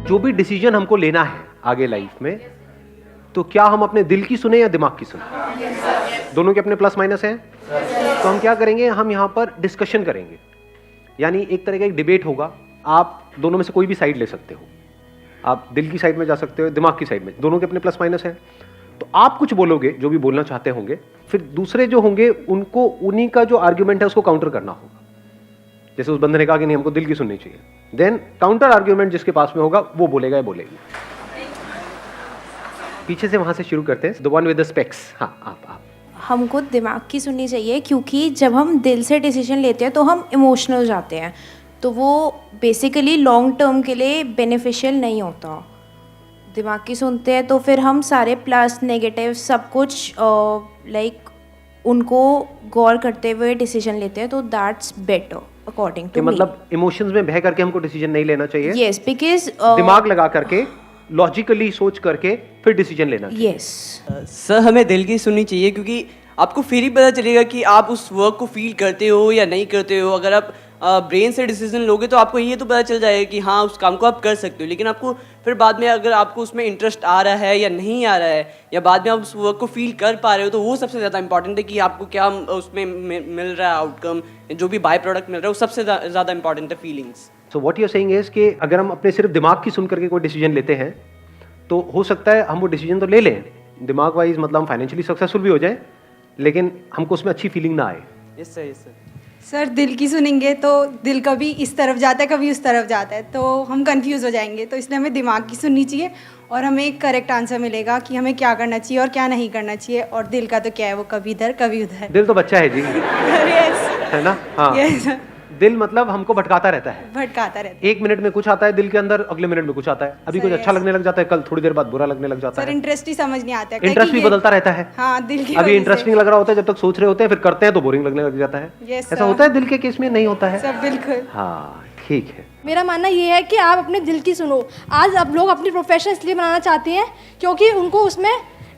जो भी डिसीजन हमको लेना है आगे लाइफ में, तो क्या हम अपने दिल की सुने या दिमाग की सुने? दोनों के अपने प्लस माइनस हैं। तो हम क्या करेंगे, हम यहाँ पर डिस्कशन करेंगे, यानी एक तरह का एक डिबेट होगा। आप दोनों में से कोई भी साइड ले सकते हो, आप दिल की साइड में जा सकते हो, दिमाग की साइड में, दोनों के अपने प्लस माइनस हैं। तो आप कुछ बोलोगे जो भी बोलना चाहते होंगे, फिर दूसरे जो होंगे उनको उन्हीं का जो आर्ग्यूमेंट है उसको काउंटर करना होगा। जैसे उस बंदे ने कहा कि नहीं हमको दिल की सुननी चाहिए, देन काउंटर आर्ग्यूमेंट जिसके पास में होगा वो बोलेगा या बोलेगी। पीछे से वहां से शुरू करते हैं, the one with the specs. हाँ, आप हमको दिमाग की सुननी चाहिए, क्योंकि जब हम दिल से डिसीजन लेते हैं तो हम इमोशनल हो जाते हैं, तो वो बेसिकली लॉन्ग टर्म के लिए बेनिफिशियल नहीं होता। दिमाग की सुनते हैं तो फिर हम सारे प्लस नेगेटिव सब कुछ लाइक उनको गौर करते हुए डिसीजन लेते हैं, तो that's better according to me. मतलब इमोशंस में बह करके हमको डिसीजन नहीं लेना चाहिए। यस, बिकॉज दिमाग लगा करके लॉजिकली सोच करके फिर डिसीजन लेना चाहिए। यस सर, हमें दिल की सुननी चाहिए, क्योंकि आपको फिर ही पता चलेगा कि आप उस वर्क को फील करते हो या नहीं करते हो। अगर आप ब्रेन से डिसीजन लोगे तो आपको ये तो पता चल जाएगा कि हाँ उस काम को आप कर सकते हो, लेकिन आपको फिर बाद में अगर आपको उसमें इंटरेस्ट आ रहा है या नहीं आ रहा है, या बाद में आप उस वर्क को फील कर पा रहे हो, तो वो सबसे ज़्यादा इंपॉर्टेंट है कि आपको क्या उसमें मिल रहा है आउटकम, जो भी बाय प्रोडक्ट मिल रहा है, वो सबसे ज़्यादा इंपॉर्टेंट है feelings. So what you are saying is कि अगर हम अपने सिर्फ दिमाग की सुन करके कोई डिसीजन लेते हैं तो हो सकता है हम वो डिसीजन तो ले लें दिमाग वाइज, मतलब हम फाइनेंशियली सक्सेसफुल भी हो जाएं, लेकिन हमको उसमें अच्छी फीलिंग ना आए। Yes sir, yes sir. Sir दिल की सुनेंगे तो दिल कभी इस तरफ जाता है कभी उस तरफ जाता है, तो हम कंफ्यूज हो जाएंगे। तो इसलिए हमें दिमाग की सुननी चाहिए और हमें एक करेक्ट आंसर मिलेगा कि हमें क्या करना चाहिए और क्या नहीं करना चाहिए। और दिल का तो क्या है, वो कभी इधर कभी उधर। दिल तो बच्चा है जी, यस है ना? हाँ, यस दिल मतलब हमको भटकाता रहता है। भटकाता रहता एक मिनट में कुछ आता है दिल के अंदर, अगले मिनट में कुछ आता है। अभी सर, कुछ अच्छा yes. लगने लग जाता है, कल थोड़ी देर बाद बुरा लगने लग है जाता सर। है। इंटरेस्ट ही समझ नहीं आता है, इंटरेस्ट भी बदलता रहता है। हाँ, दिल की अभी वजह से। इंटरेस्टिंग लग रहा होता है जब तक सोच रहे होते हैं, फिर करते हैं तो बोरिंग लगने लग जाता है। Yes, ऐसा sir. होता है दिल के केस में? नहीं होता है। सब बिल्कुल। हाँ, ठीक है। मेरा मानना ये है कि आप अपने दिल की सुनो। आज अब लोग अपनी प्रोफेशन इसलिए बनाना चाहते हैं क्योंकि उनको उसमें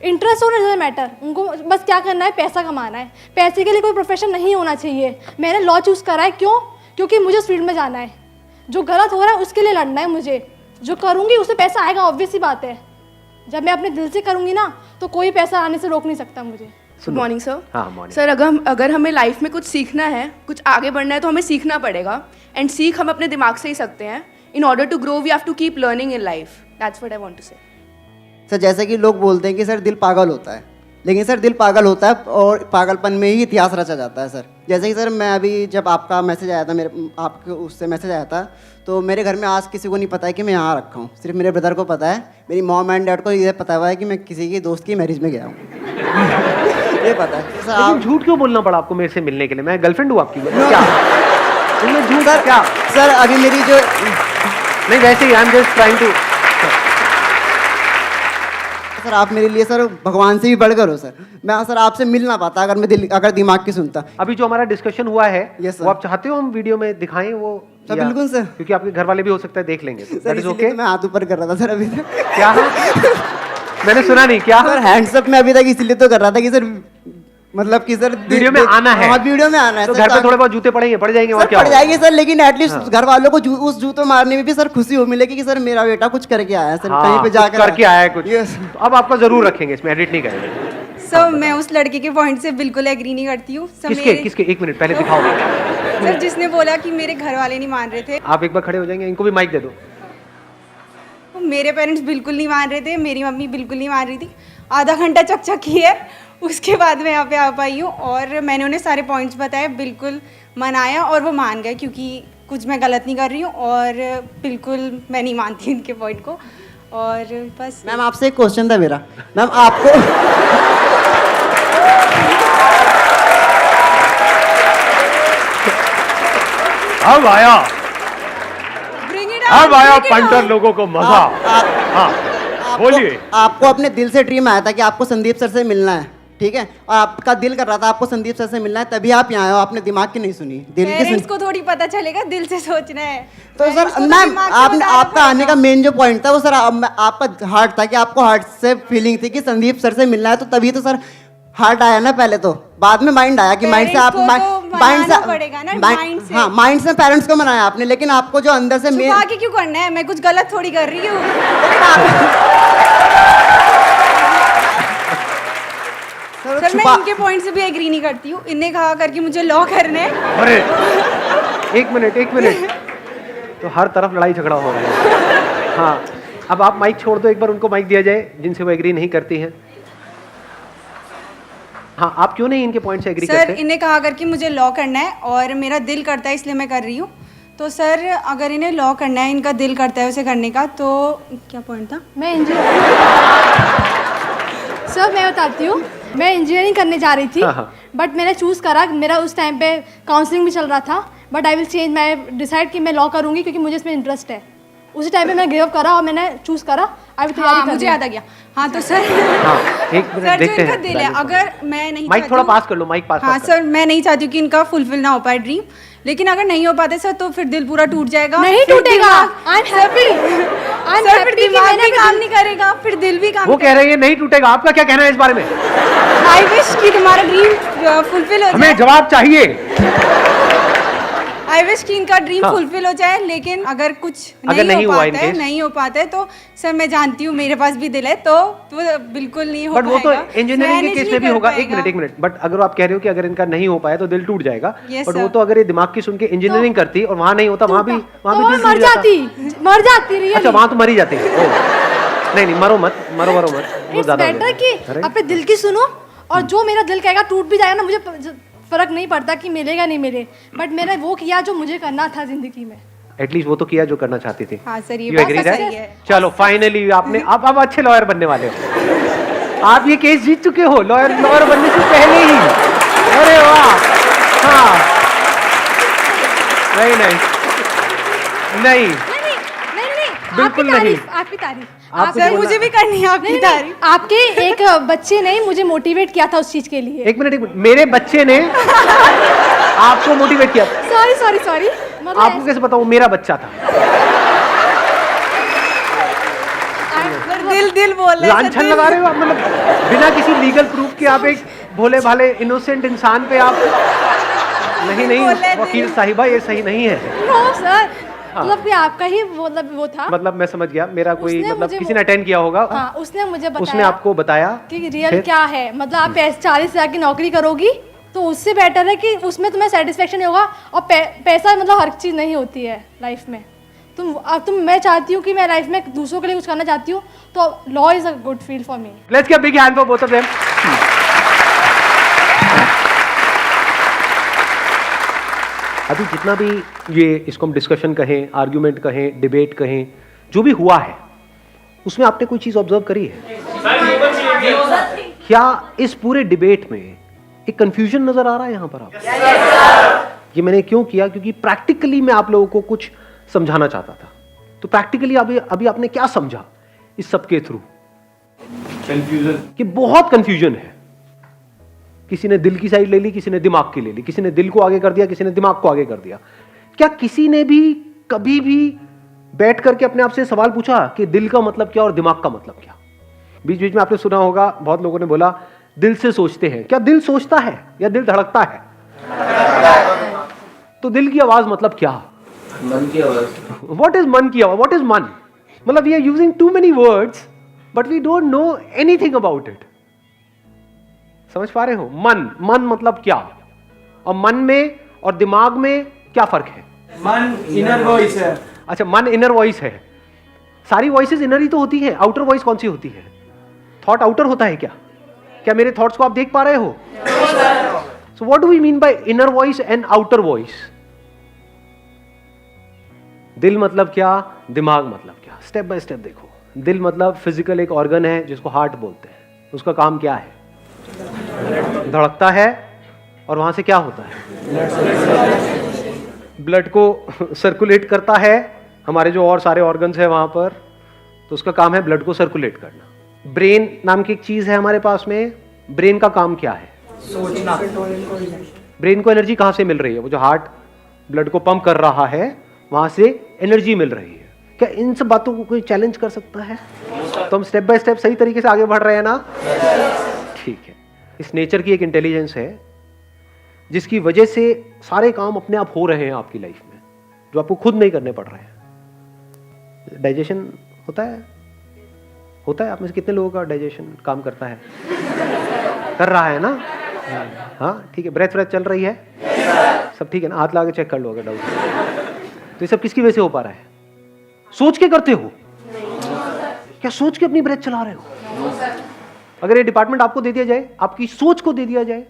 इंटरेस्ट होना ज़्यादा मैटर, उनको बस क्या करना है, पैसा कमाना है। पैसे के लिए कोई प्रोफेशन नहीं होना चाहिए। मैंने लॉ चूज़ करा है, क्यों? क्योंकि मुझे उस फील्ड में जाना है। जो गलत हो रहा है उसके लिए लड़ना है मुझे। जो करूँगी उससे पैसा आएगा, ऑब्वियस सी बात है। जब मैं अपने दिल से करूँगी ना तो कोई पैसा आने से रोक नहीं सकता मुझे। Good morning sir. हाँ, मॉर्निंग। सर, अगर हमें लाइफ में कुछ सीखना है, कुछ आगे बढ़ना है, तो हमें सीखना पड़ेगा। एंड सीख हम अपने दिमाग से ही सकते हैं। In order to grow we have to keep learning in life. That's what I want to say. Sir, जैसे कि लोग बोलते हैं कि सर दिल पागल होता है, लेकिन सर दिल पागल होता है और पागलपन में ही इतिहास रचा जाता है। सर जैसे कि सर मैं अभी जब आपका मैसेज आया था, मेरे आपके उससे मैसेज आया था, तो मेरे घर में आज किसी को नहीं पता है कि मैं यहाँ रखा हूँ। सिर्फ मेरे ब्रदर को पता है, मेरी मॉम एंड डैड को ये पता हुआ है कि मैं किसी की दोस्त की मैरिज में गया हूँ। ये पता है सर। लेकिन झूठ क्यों बोलना पड़ा आपको मेरे से मिलने के लिए? मैं गर्लफ्रेंड हूँ आपकी? क्या तुमने झूठ सर क्या? सर अभी मेरी जो नहीं, वैसे ही I am just trying to. Sir आप मेरे लिए सर भगवान से भी बढ़कर हो सर। मैं सर आपसे मिल ना पाता अगर दिमाग की सुनता। अभी जो हमारा डिस्कशन हुआ है, Yes, sir. वो आप चाहते हो हम वीडियो में दिखाएं वो? सर, या- बिल्कुल सर। क्योंकि आपके घर वाले भी हो सकता है देख लेंगे। सर That is इसलिए okay? तो मैं हाथ ऊपर कर रहा था सर अभी तक। क्या है? मैंने सुना नहीं क्या? सर हैंड्स अप में अभी तक इसलिए तो कर रहा था कि सर मतलब कि सर वीडियो में आना है। हाँ, वीडियो में आना है तो सर। घर पे थोड़े बहुत जूते पड़ेंगे, पड़ जाएंगे और सर क्या पड़ होगा? जाएंगे सर, लेकिन एटलीस्ट घर वालों को उस जूते मारने में भी सर खुशी हो मिलेगी कि सर मेरा बेटा कुछ करके आया है सर। हाँ, कहीं पे कुछ जाकर करके आया है कुछ। Yes. तो अब आपका जरूर रखेंगे, इसमें एडिट नहीं करेंगे। सर मैं उस लड़के के पॉइंट से बिल्कुल एग्री नहीं करती हूँ। सर किसके? एक मिनट पहले दिखाओ। सर जिसने बोला कि मेरे घर वाले नहीं मान रहे थे, आप एक बार खड़े हो जाएंगे, इनको भी माइक दे दो। मेरे पेरेंट्स बिल्कुल नहीं मान रहे थे, मेरी मम्मी बिल्कुल नहीं मान रही थी। आधा घंटा चकचक की है, उसके बाद मैं यहाँ पे आ पाई हूँ और मैंने उन्हें सारे पॉइंट्स बताए, बिल्कुल मनाया और वो मान गए, क्योंकि कुछ मैं गलत नहीं कर रही हूँ और बिल्कुल मैं नहीं मानती इनके पॉइंट को। और बस मैम आपसे एक क्वेश्चन था मेरा। मैम आपको अब आया, Bring it अब on, आया bring it पंटर on। लोगों को मजा। हाँ, बोलिए। आपको अपने दिल से ड्रीम आया था कि आपको संदीप सर से मिलना है, ठीक है, और आपका दिल कर रहा था आपको संदीप सर से मिलना है, तभी आप यहाँ आए हो। आपने दिमाग की नहीं सुनी, दिल की पेरेंट्स सुनी। को थोड़ी पता चलेगा, दिल से सोचना है। तो Parents सर को तो मैम दिमाग से आपने बताना आपका आने पड़ेगा। का मेन जो पॉइंट था वो सर आपका हार्ट था कि आपको हार्ट से फीलिंग थी कि संदीप सर से मिलना है, तो तभी तो सर हार्ट आया ना पहले, तो बाद में माइंड आया कि माइंड से आप Parents को तो मनाना पड़ेगा ना, माइंड से। हाँ, माइंड से पेरेंट्स को मनाया आपने, लेकिन आपको जो अंदर से छुपा के क्यों करना है? मैं कुछ गलत थोड़ी कर रही हूँ। सर मैं इनके पॉइंट से भी एग्री नहीं करती हूँ। इनने कहा करके मुझे लॉ करने है। अरे एक मिनट, तो हर तरफ लड़ाई झगड़ा हो रहा है। हाँ, अब आप माइक छोड़ दो, एक बार उनको माइक दिया जाए जिनसे वो एग्री नहीं करती हैं। हाँ, आप क्यों नहीं इनके पॉइंट से एग्री करते? सर इन्हें कहा करके मुझे लॉ करना है और मेरा दिल करता है इसलिए मैं कर रही हूँ। तो सर अगर इन्हें लॉ करना है, इनका दिल करता है उसे करने का, तो क्या पॉइंट था? मैं सर मैं बताती हूँ, मैं इंजीनियरिंग करने जा रही थी, हाँ। बट मैंने चूज़ करा, मेरा उस टाइम पे काउंसलिंग भी चल रहा था, बट आई विल चेंज, मैं डिसाइड कि मैं लॉ करूँगी क्योंकि मुझे इसमें इंटरेस्ट है। उसी टाइम पे मैं गिव अप करा और मैंने चूज़ करा, आई विल तैयारी कर मुझे याद आ गया। हाँ तो सर हाँ, एक मिनट सर जो देखते इनका हैं। दिल है, अगर मैं नहीं माइक चाहती थोड़ा हूँ- पास कर लो, माइक पास हाँ कर। सर मैं नहीं चाहती हूँ कि इनका फुलफिल ना हो पाए ड्रीम, लेकिन अगर नहीं हो पाते सर तो फिर दिल पूरा टूट जाएगा। नहीं फिर टूटेगा, दिमाग- आई एम हैप्पी, सर फिर दिमाग भी काम नहीं करेगा, फिर दिल भी काम वो कह रहे हैं नहीं टूटेगा, आपका क्या कहना है इस बारे में? आई विश कि तुम्हारा ड्रीम फुलफिल हो हमें जाए। जवाब चाहिए। आई विश कि इनका ड्रीम हाँ। फुलफिल हो जाए, लेकिन अगर कुछ अगर नहीं हो हुआ पाता है, in case? नहीं हो पाता है तो सर मैं जानती हूँ मेरे पास भी दिल है, तो बिल्कुल नहीं हो बट वो तो पाएगा। इंजीनियरिंग के Manage केस नहीं में भी कर होगा। पाएगा। एक मिनट, बट अगर आप कह रहे हो कि अगर इनका नहीं हो पाया तो दिल टूट जाएगा, Yes, बट वो sir. तो अगर ये दिमाग की सुन के इंजीनियरिंग करती और वहां नहीं होता, वहां भी तो दिल मर टूट जाता। मर जाती अच्छा, रियली। वहां तो मरी जाती है। ओह, नहीं मरो मत, मरो मत, वो इट्स ज्यादा हो बेटर जाएगा। कि अरे, अपने दिल की सुनो, और जो मेरा दिल कहेगा टूट भी जाएगा ना, मुझे फर्क नहीं पड़ता कि मिलेगा नहीं मिले, बट मैंने वो किया जो मुझे करना था जिंदगी में। एटलीस्ट वो तो किया जो करना चाहती थी। हाँ सर ये You बात agree सही that? है। चलो फाइनली आपने अब अच्छे लॉयर बनने वाले हो। आप ये केस जीत चुके हो लॉयर बनने से पहले ही। अरे वाह, हाँ, नहीं नहीं, बिल्कुल नहीं। आपकी तारीफ आपको सर बोलना- मुझे भी करनी है आपकी तारीफ। आपके एक बच्चे ने मुझे मोटिवेट किया था उस चीज के लिए। एक मिनट, मेरे बच्चे ने आपको मोटिवेट किया? सॉरी आपको कैसे पता वो मेरा बच्चा था? सर दिल बोल रहे हैं, सर, लांछन दिल। लगा रहे हो आप, मतलब बिना किसी लीगल प्रूफ के आप एक भोले भाले इनोसेंट इंसान पे आप नहीं बोले वकील दिल। साहिबा ये सही नहीं है। नो सर, मतलब कि आपका ही वो था। मतलब मैं समझ गया, मेरा कोई उसने मतलब मुझे किसी ने अटेंड किया होगा। हाँ, उसने मुझे बताया, उसने आपको बताया कि रियल फिर? क्या है, मतलब आप 40,000 की नौकरी करोगी तो उससे बेटर है कि उसमें तुम्हें सेटिस्फेक्शन नहीं होगा, और पैसा मतलब हर चीज़ नहीं होती है लाइफ में। मैं चाहती हूँ कि मैं लाइफ में दूसरों के लिए कुछ करना चाहती हूँ, तो law is a good field for me. Let's give big hand for both of them. अभी जितना भी ये इसको हम डिस्कशन कहें, आर्ग्यूमेंट कहें, डिबेट कहें, जो भी हुआ है उसमें आपने कोई चीज ऑब्जर्व करी है? क्या इस पूरे डिबेट में एक कंफ्यूजन नजर आ रहा है यहां पर आपको? ये मैंने क्यों किया, क्योंकि प्रैक्टिकली मैं आप लोगों को कुछ समझाना चाहता था। तो प्रैक्टिकली अभी आपने क्या समझा इस सब के थ्रू? कंफ्यूजन, कि बहुत कंफ्यूजन है। किसी ने दिल की साइड ले ली, किसी ने दिमाग की ले ली, किसी ने दिल को आगे कर दिया, किसी ने दिमाग को आगे कर दिया। क्या किसी ने भी कभी भी बैठ करके अपने आप से सवाल पूछा कि दिल का मतलब क्या और दिमाग का मतलब क्या? बीच बीच में आपने सुना होगा, बहुत लोगों ने बोला दिल से सोचते हैं। क्या दिल सोचता है या दिल धड़कता है? तो दिल की आवाज मतलब क्या? मन की आवाज। व्हाट इज मन की आवाज? What is man? मतलब we are using too many words but we don't know anything about it. समझ पा रहे हो? मन मतलब क्या, और मन में और दिमाग में क्या फर्क है? मन इनर वॉइस है। अच्छा, मन इनर वॉइस है। सारी वॉइसेस इनर ही तो होती है, आउटर वॉइस कौन सी होती है? थॉट आउटर होता है क्या? क्या मेरे थॉट्स को आप देख पा रहे हो? So what do we mean by inner voice and outer voice? दिल मतलब क्या, दिमाग मतलब क्या? स्टेप बाय स्टेप देखो। दिल मतलब फिजिकल एक ऑर्गन है जिसको हार्ट बोलते हैं। उसका काम क्या है? धड़कता है, और वहां से क्या होता है? ब्लड को सर्कुलेट करता है। हमारे जो और सारे ऑर्गन्स है वहां पर, तो उसका काम है ब्लड को सर्कुलेट करना। ब्रेन नाम की एक चीज है हमारे पास में। ब्रेन का काम क्या है? सोचना। ब्रेन को एनर्जी कहां से मिल रही है? वो जो हार्ट ब्लड को पंप कर रहा है वहां से एनर्जी मिल रही है। क्या इन सब बातों को कोई चैलेंज कर सकता है? तो हम स्टेप बाय स्टेप सही तरीके से आगे बढ़ रहे हैं ना? ठीक है। इस नेचर की एक इंटेलिजेंस है जिसकी वजह से सारे काम अपने आप हो रहे हैं आपकी लाइफ में, जो आपको खुद नहीं करने पड़ रहे हैं। डाइजेशन होता है आप में से कितने लोगों का डाइजेशन काम करता है? कर रहा है ना? हाँ ठीक है। ब्रेथ चल रही है? सब ठीक है ना? हाथ ला के चेक कर लो अगर डाउट है। तो ये सब किसकी वजह से हो पा रहा है? सोच के करते हो क्या? सोच के अपनी ब्रेथ चला रहे हो? अगर ये डिपार्टमेंट आपको दे दिया जाए, आपकी सोच को दे दिया जाए,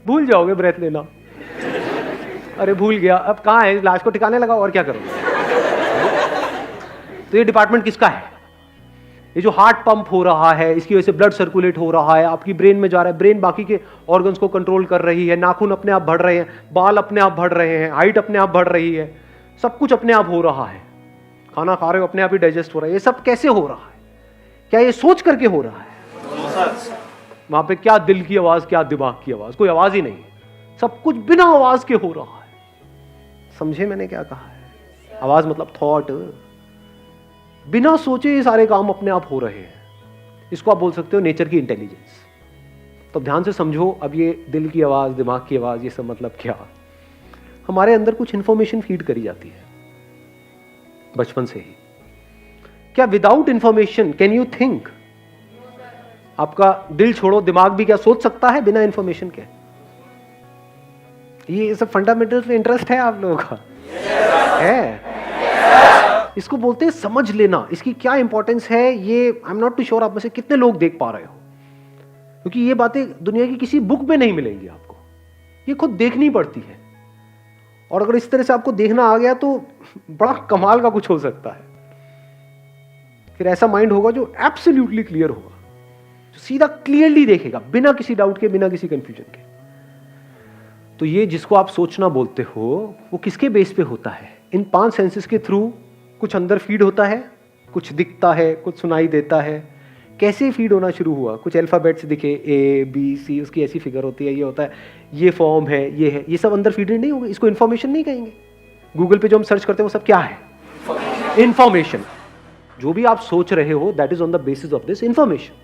भूल जाओगे ब्रेथ लेना। अरे भूल गया, अब कहाँ है? लाश को ठिकाने लगा और क्या करोगे? तो ये डिपार्टमेंट किसका है? ये जो हार्ट पंप हो रहा है, इसकी वजह से ब्लड सर्कुलेट हो रहा है, आपकी ब्रेन में जा रहा है, ब्रेन बाकी के ऑर्गन्स को कंट्रोल कर रही है, नाखून अपने आप बढ़ रहे हैं, बाल अपने आप बढ़ रहे हैं, हाइट अपने आप बढ़ रही है, सब कुछ अपने आप हो रहा है। खाना खा रहे हो अपने आप ही डाइजेस्ट हो रहा है। ये सब कैसे हो रहा है? क्या ये सोच करके हो रहा है? वहां पे क्या दिल की आवाज, क्या दिमाग की आवाज? कोई आवाज ही नहीं, सब कुछ बिना आवाज के हो रहा है। समझे मैंने क्या कहा है? आवाज मतलब थॉट। बिना सोचे ये सारे काम अपने आप हो रहे हैं। इसको आप बोल सकते हो नेचर की इंटेलिजेंस। तो ध्यान से समझो, अब ये दिल की आवाज, दिमाग की आवाज, ये सब मतलब क्या? हमारे अंदर कुछ इंफॉर्मेशन फीड करी जाती है बचपन से ही। क्या without information can you think? आपका दिल छोड़ो, दिमाग भी क्या सोच सकता है बिना इंफॉर्मेशन के? ये सब फंडामेंटल इंटरेस्ट है आप लोगों का? है। इसको बोलते हैं समझ लेना। इसकी क्या इंपॉर्टेंस है ये I am not too sure आप में से कितने लोग देख पा रहे हो, क्योंकि ये बातें दुनिया की किसी बुक में नहीं मिलेंगी आपको, ये खुद देखनी पड़ती है। और अगर इस तरह से आपको देखना आ गया तो बड़ा कमाल का कुछ हो सकता है। फिर ऐसा माइंड होगा जो एब्सोल्युटली क्लियर होगा, जो सीधा क्लियरली देखेगा बिना किसी डाउट के, बिना किसी कंफ्यूजन के। तो ये जिसको आप सोचना बोलते हो, वो किसके बेस पे होता है? इन 5 सेंसेस के थ्रू कुछ अंदर फीड होता है, कुछ दिखता है, कुछ सुनाई देता है। कैसे फीड होना शुरू हुआ? कुछ अल्फाबेट्स दिखे, ए बी सी, उसकी ऐसी फिगर होती है, ये होता है, ये फॉर्म है, ये है, ये सब अंदर फीडेड नहीं होगा। इसको इन्फॉर्मेशन नहीं कहेंगे। गूगल पे जो हम सर्च करते हैं वो सब क्या है? इन्फॉर्मेशन। जो भी आप सोच रहे हो that is on the basis of this information.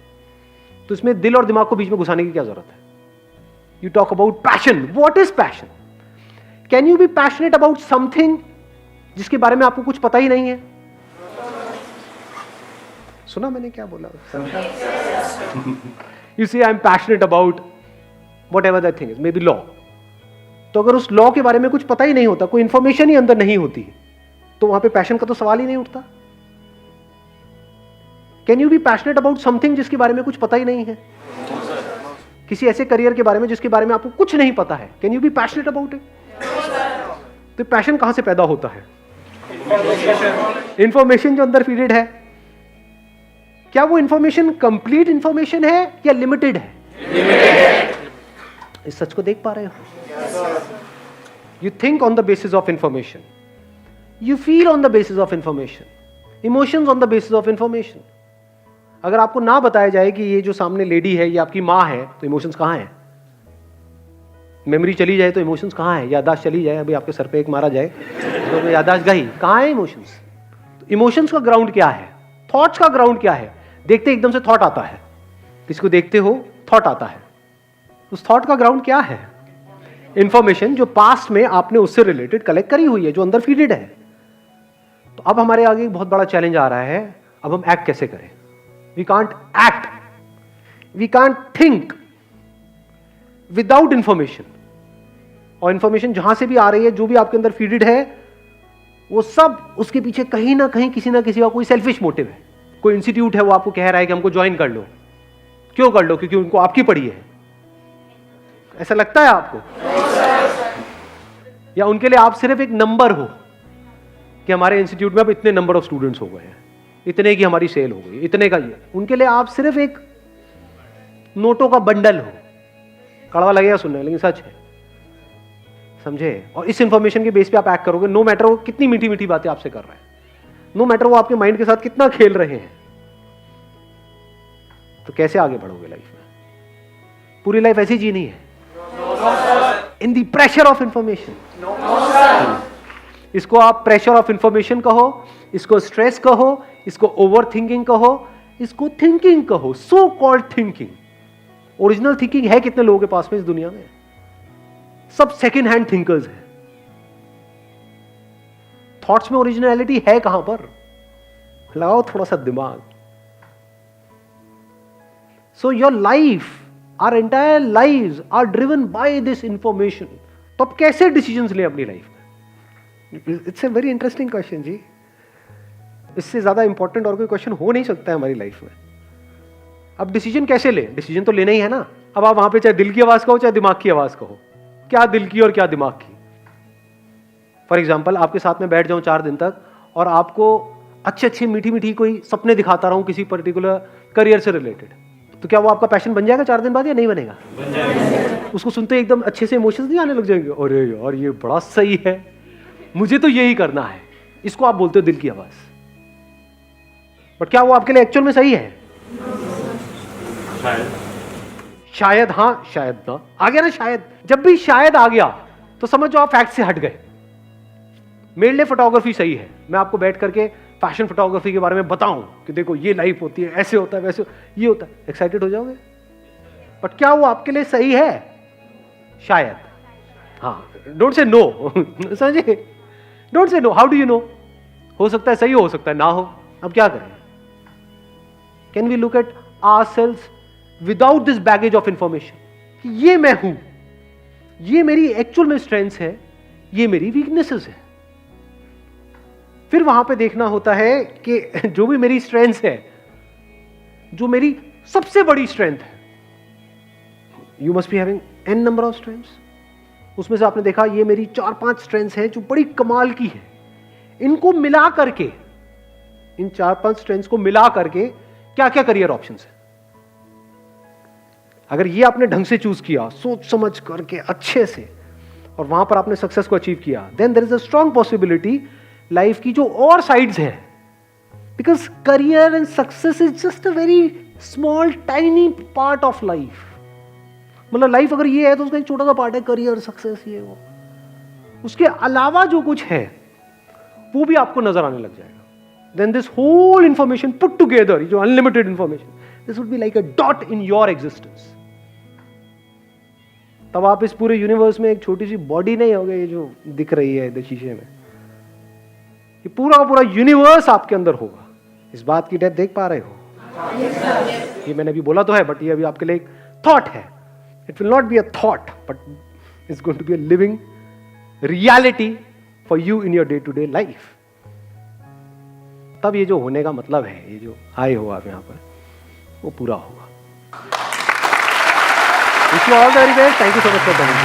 तो इसमें दिल और दिमाग को बीच में घुसाने की क्या जरूरत है? You talk about passion. What is passion? Can you be passionate about something जिसके बारे में आपको कुछ पता ही नहीं है? सुना मैंने क्या बोला? You see I am passionate about whatever that thing is, maybe law. तो अगर उस लॉ के बारे में कुछ पता ही नहीं होता, कोई इंफॉर्मेशन ही अंदर नहीं होती, तो वहां पे पैशन का तो सवाल ही नहीं उठता। Can you be passionate about something जिसके बारे में कुछ पता ही नहीं है? किसी ऐसे करियर के बारे में जिसके बारे में आपको कुछ नहीं पता है, can you be passionate about it? तो पैशन कहां से पैदा होता है? इंफॉर्मेशन जो अंदर फीडेड है। क्या वो इंफॉर्मेशन कंप्लीट इंफॉर्मेशन है या लिमिटेड है? इस सच को देख पा रहे हो? You think on the basis of information, you feel on the basis of information, emotions on the basis of information. अगर आपको ना बताया जाए कि ये जो सामने लेडी है ये आपकी माँ है, तो इमोशंस कहाँ हैं? मेमोरी चली जाए तो इमोशंस कहाँ है? याददाश्त चली जाए, अभी आपके सर पे एक मारा जाए तो याददाश्त गई, कहाँ है इमोशंस? तो इमोशंस का ग्राउंड क्या है? थॉट्स का ग्राउंड क्या है? देखते एकदम से थॉट आता है, किसको देखते हो थॉट आता है, उस थॉट का ग्राउंड क्या है? इंफॉर्मेशन जो पास्ट में आपने उससे रिलेटेड कलेक्ट करी हुई है, जो अंदर फीडेड है। तो अब हमारे आगे एक बहुत बड़ा चैलेंज आ रहा है, अब हम एक्ट कैसे करें? We can't act, we can't think without information. और इंफॉर्मेशन जहां से भी आ रही है, जो भी आपके अंदर फीडेड है, वो सब उसके पीछे कहीं ना कहीं किसी ना किसी का कोई सेल्फिश मोटिव है। कोई इंस्टीट्यूट है वो आपको कह रहा है कि हमको ज्वाइन कर लो। क्यों कर लो? क्योंकि उनको आपकी पड़ी है। ऐसा लगता है आपको? या उनके लिए आप सिर्फ एक नंबर हो कि हमारे इंस्टीट्यूट में अब इतने नंबर ऑफ स्टूडेंट्स हो गए हैं, इतने की हमारी सेल हो गई, इतने का ये। उनके लिए आप सिर्फ एक नोटों का बंडल हो। कड़वा लगेगा सुनने, लेकिन सच है, समझे? और इस इंफॉर्मेशन के बेस पे आप एक्ट करोगे, नो मैटर वो कितनी मीठी मीठी बातें आपसे कर रहे हैं, नो मैटर वो आपके माइंड के साथ कितना खेल रहे हैं। तो कैसे आगे बढ़ोगे लाइफ में? पूरी लाइफ ऐसी जीनी है इन दी प्रेशर ऑफ इंफॉर्मेशन। इसको आप प्रेशर ऑफ इंफॉर्मेशन कहो, इसको स्ट्रेस कहो, इसको ओवर थिंकिंग कहो, इसको थिंकिंग कहो, so called thinking. Original thinking है कितने लोगों के पास में इस दुनिया में? सब सेकेंड हैंड थिंकर्स हैं। थॉट्स में ओरिजिनलिटी है कहां पर? लगाओ थोड़ा सा दिमाग। So your life, our entire lives are driven by this information. तो अब कैसे डिसीजंस लें अपनी लाइफ में? It's a very interesting question जी। इससे ज्यादा इंपॉर्टेंट और कोई क्वेश्चन हो नहीं सकता है हमारी लाइफ में। अब डिसीजन कैसे लें? डिसीजन तो लेना ही है ना। अब आप वहां पे चाहे दिल की आवाज कहो चाहे दिमाग की आवाज कहो, क्या दिल की और क्या दिमाग की? फॉर एग्जाम्पल, आपके साथ में बैठ जाऊं 4 दिन तक और आपको अच्छे अच्छे मीठी मीठी कोई सपने दिखाता रहूं किसी पर्टिकुलर करियर से रिलेटेड, तो क्या वो आपका पैशन बन जाएगा 4 दिन बाद या नहीं बनेगा? बन जाएगा। उसको सुनते एकदम अच्छे से इमोशंस नहीं आने लग जाएंगे? अरे यार ये बड़ा सही है, मुझे तो यही करना है। इसको आप बोलते हो दिल की आवाज। बट क्या वो आपके लिए एक्चुअल में सही है? शायद हाँ, शायद ना। आ गया ना शायद। जब भी शायद आ गया तो समझो आप फैक्ट से हट गए। मेरे लिए फोटोग्राफी सही है, मैं आपको बैठ करके फैशन फोटोग्राफी के बारे में बताऊं कि देखो ये लाइफ होती है, ऐसे होता है, वैसे ये होता है, एक्साइटेड हो जाओगे। बट क्या वो आपके लिए सही है? शायद हाँ। डोंट से नो, समझे? Don't say no. How do you know? हो सकता है सही हो सकता है ना हो। अब क्या करें? Can we look at ourselves without this baggage of information कि ये मैं हूं, ये मेरी एक्चुअल में स्ट्रेंथ्स है, ये मेरी वीकनेसेस है। फिर वहां पे देखना होता है कि जो भी मेरी स्ट्रेंथ्स है, जो मेरी सबसे बड़ी स्ट्रेंथ है, you must be having n number of strengths. उसमें से आपने देखा ये मेरी 4-5 स्ट्रेंथ्स हैं जो बड़ी कमाल की है। इनको मिला करके, इन 4-5 स्ट्रेंथ्स को मिला करके क्या क्या करियर ऑप्शंस है। अगर ये आपने ढंग से चूज किया, सोच समझ करके अच्छे से, और वहां पर आपने सक्सेस को अचीव किया, then there is a strong possibility life की जो और साइड्स हैं, because career and success is just a very small tiny part of life. मतलब लाइफ अगर ये है तो उसका एक छोटा सा पार्ट है करियर, सक्सेस, ये वो। उसके अलावा जो कुछ है वो भी आपको नजर आने लग जाएगा। Then this whole information put together, जो unlimited information, this would be like a dot in your existence. तब आप इस पूरे यूनिवर्स में एक छोटी सी बॉडी नहीं होगे, ये जो दिख रही है इधर शीशे में, ये पूरा का पूरा यूनिवर्स आपके अंदर होगा। इस बात की डेप्थ देख पा रहे हो? ये मैंने अभी बोला तो है, बट ये अभी आपके लिए एक थॉट है। It will not be a thought, but it's going to be a living reality for you in your day to day life. तब ये जो होने का मतलब है, ये जो आए हो आप यहाँ पर, वो पूरा होगा। Wish you all the very best. Thank you so much for coming.